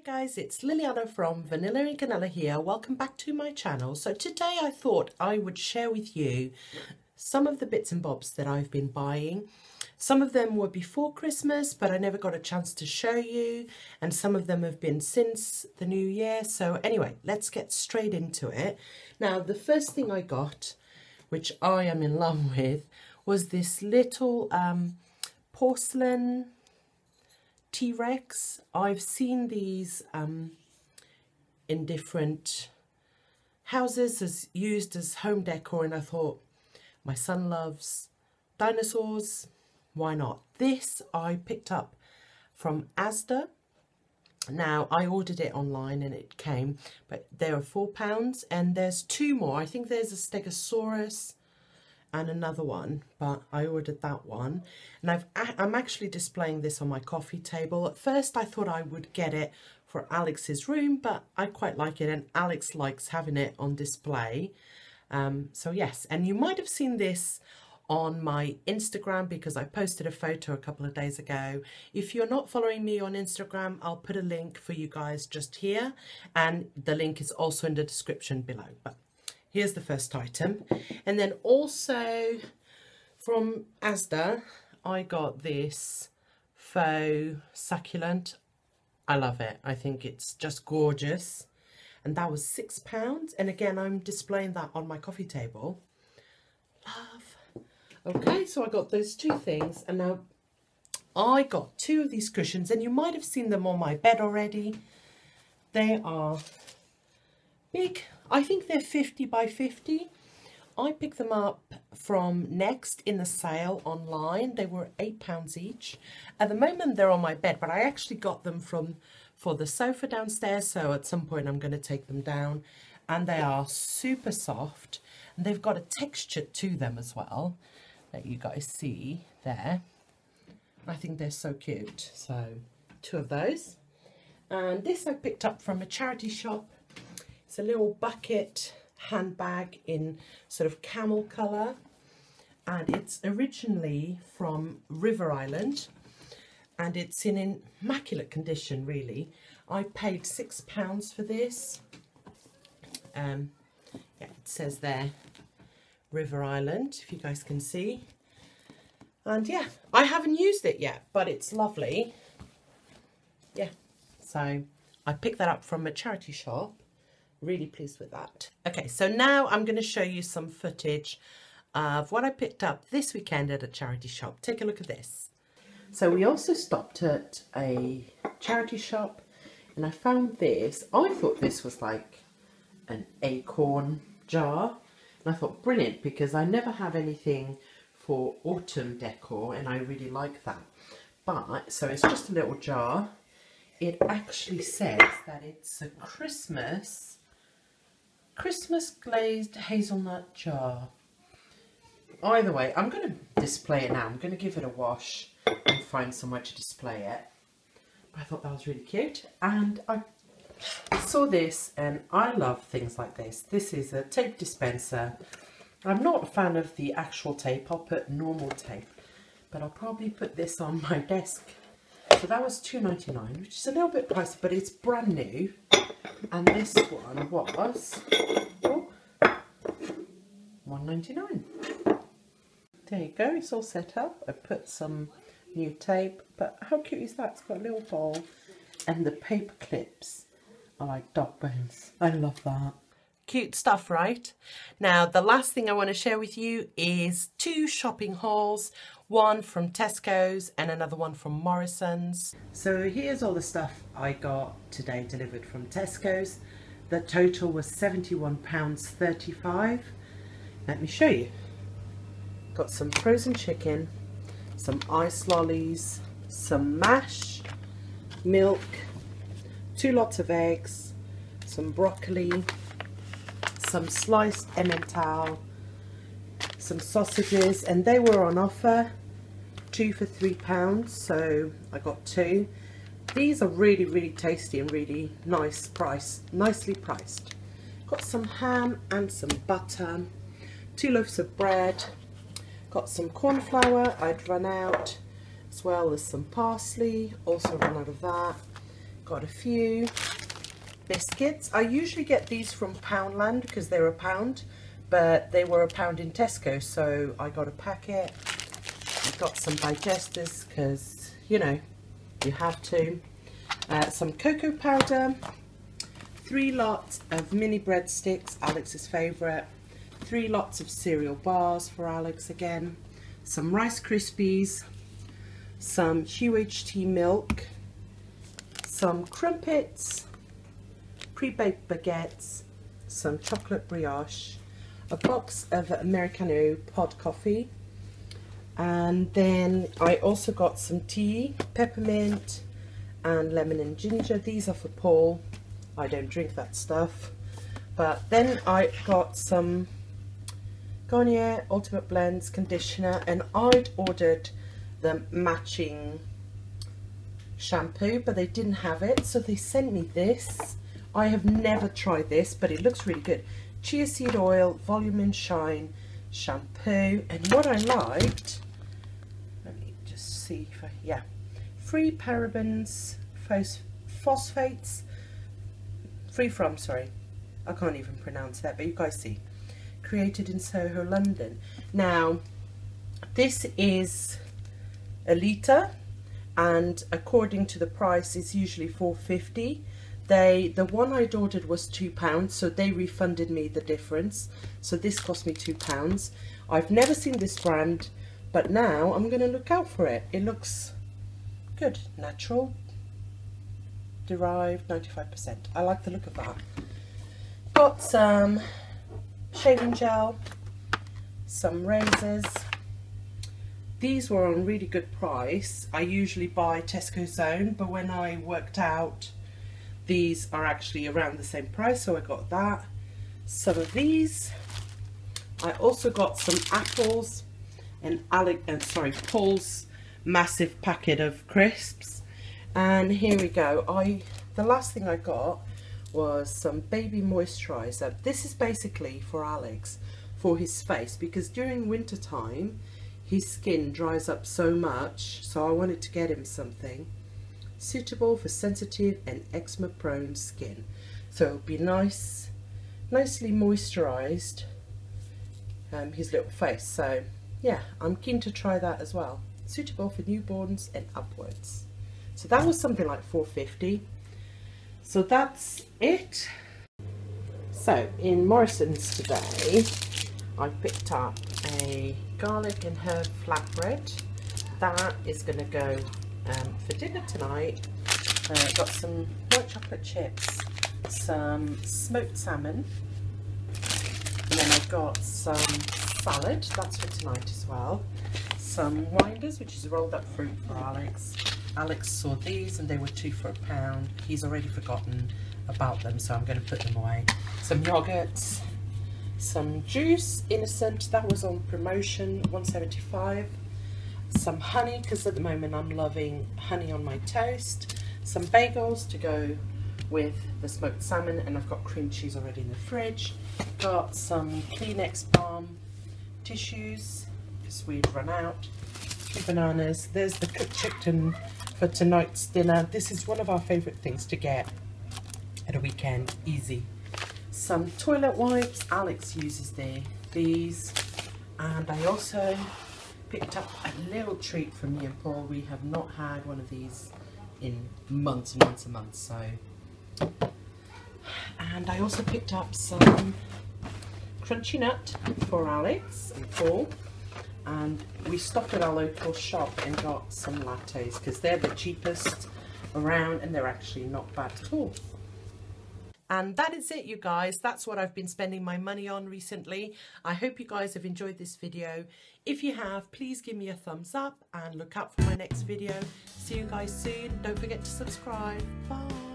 Guys, it's Liliana from Vanillandcanela here. Welcome back to my channel. So today I thought I would share with you some of the bits and bobs that I've been buying. Some of them were before Christmas, but I never got a chance to show you, and some of them have been since the new year. So anyway, let's get straight into it. Now, the first thing I got, which I am in love with, was this little porcelain T-Rex. I've seen these in different houses as used as home decor, and I thought, my son loves dinosaurs, why not? This I picked up from Asda. Now, I ordered it online and it came, but they are £4, and there's two more. I think there's a Stegosaurus and another one, but I ordered that one, and I'm actually displaying this on my coffee table. At first I thought I would get it for Alex's room, but I quite like it, and Alex likes having it on display. So yes, and you might have seen this on my Instagram because I posted a photo a couple of days ago. If you're not following me on Instagram, I'll put a link for you guys just here, and the link is also in the description below. But here's the first item. And then also from Asda, I got this faux succulent. I love it. I think it's just gorgeous. And that was £6. And again, I'm displaying that on my coffee table. Love. Okay, so I got those two things. And now I got two of these cushions, and you might have seen them on my bed already. They are big. I think they're 50 by 50. I picked them up from Next in the sale online. They were £8 each. At the moment they're on my bed, but I actually got them for the sofa downstairs, so at some point I'm going to take them down. And they are super soft, and they've got a texture to them as well that you guys see there. I think they're so cute. So two of those. And this I picked up from a charity shop. It's a little bucket handbag in sort of camel colour, and it's originally from River Island, and it's in immaculate condition really. I paid £6 for this. Yeah, it says there River Island, if you guys can see. And yeah, I haven't used it yet, but it's lovely. Yeah, so I picked that up from a charity shop. Really pleased with that. Okay, so now I'm going to show you some footage of what I picked up this weekend at a charity shop. Take a look at this. So we also stopped at a charity shop, and I found this. I thought this was like an acorn jar, and I thought brilliant because I never have anything for autumn decor, and I really like that. But so it's just a little jar. It actually says that it's a Christmas glazed hazelnut jar. Either way, I'm going to display it now. I'm going to give it a wash and find somewhere to display it. I thought that was really cute, and I saw this, and I love things like this. This is a tape dispenser. I'm not a fan of the actual tape. I'll put normal tape, but I'll probably put this on my desk. So that was £2.99, which is a little bit pricey, but it's brand new. And this one was £1.99. There you go, it's all set up. I put some new tape, but how cute is that? It's got a little bowl, and the paper clips are like dog bones. I love that. Cute stuff, right? Now, the last thing I want to share with you is two shopping hauls. One from Tesco's and another one from Morrison's. So here's all the stuff I got today delivered from Tesco's. The total was £71.35. Let me show you. Got some frozen chicken, some ice lollies, some mash, milk, 2 lots of eggs, some broccoli, some sliced Emmental, some sausages, and they were on offer, 2 for £3, so I got 2. These are really, really tasty and really nicely priced. Got some ham and some butter, 2 loaves of bread, got some corn flour, I'd run out, as well as some parsley, also run out of that. got a few biscuits. I usually get these from Poundland because they're £1, but they were £1 in Tesco, so I got a packet. I've got some digesters because, you know, you have to. Some cocoa powder, 3 lots of mini breadsticks, Alex's favourite, 3 lots of cereal bars for Alex again, some Rice Krispies, some UHT milk, some crumpets, pre-baked baguettes, some chocolate brioche, a box of Americano pod coffee, and then I also got some tea, peppermint and lemon and ginger. These are for Paul. I don't drink that stuff. But then I got some Garnier Ultimate Blends conditioner, and I'd ordered the matching shampoo, but they didn't have it, so they sent me this. I have never tried this, but it looks really good. Chia seed oil, volume and shine shampoo, and what I liked, let me just see if I, yeah, free parabens, phosphates, free from, sorry, I can't even pronounce that, but you guys see, created in Soho, London. Now, this is a litre, and according to the price, it's usually £4.50. The one I'd ordered was £2, so they refunded me the difference. So this cost me £2. I've never seen this brand, but now I'm going to look out for it. It looks good. Natural, derived, 95%. I like the look of that. Got some shaving gel, some razors. These were on really good price. I usually buy Tesco's own, but when I worked out, these are actually around the same price, so I got that. Some of these. I also got some apples and Paul's massive packet of crisps. And here we go. The last thing I got was some baby moisturizer. This is basically for Alex, for his face, because during winter time his skin dries up so much, so I wanted to get him something suitable for sensitive and eczema prone skin, so it'll be nicely moisturized his little face. So yeah, I'm keen to try that as well. Suitable for newborns and upwards. So that was something like £4.50. So that's it. So in Morrison's today, I picked up a garlic and herb flatbread. That is going to go for dinner tonight. Got some white chocolate chips, some smoked salmon, and then I've got some salad, that's for tonight as well. Some winders, which is rolled up fruit for Alex. Alex saw these and they were 2 for £1. He's already forgotten about them, so I'm going to put them away. Some yogurts, some juice, innocent, that was on promotion, £1.75. Some honey, because at the moment I'm loving honey on my toast. Some bagels to go with the smoked salmon, and I've got cream cheese already in the fridge. Got some Kleenex balm tissues because we'd run out. 2 bananas. There's the cooked chicken for tonight's dinner. This is one of our favourite things to get at a weekend, easy. Some toilet wipes. Alex uses these, and I also picked up a little treat for me and Paul. We have not had one of these in months and months and months, so. And I also picked up some crunchy nut for Alex and Paul, and we stopped at our local shop and got some lattes because they're the cheapest around and they're actually not bad at all. And that is it, you guys. That's what I've been spending my money on recently. I hope you guys have enjoyed this video. If you have, please give me a thumbs up and look out for my next video. See you guys soon. Don't forget to subscribe. Bye.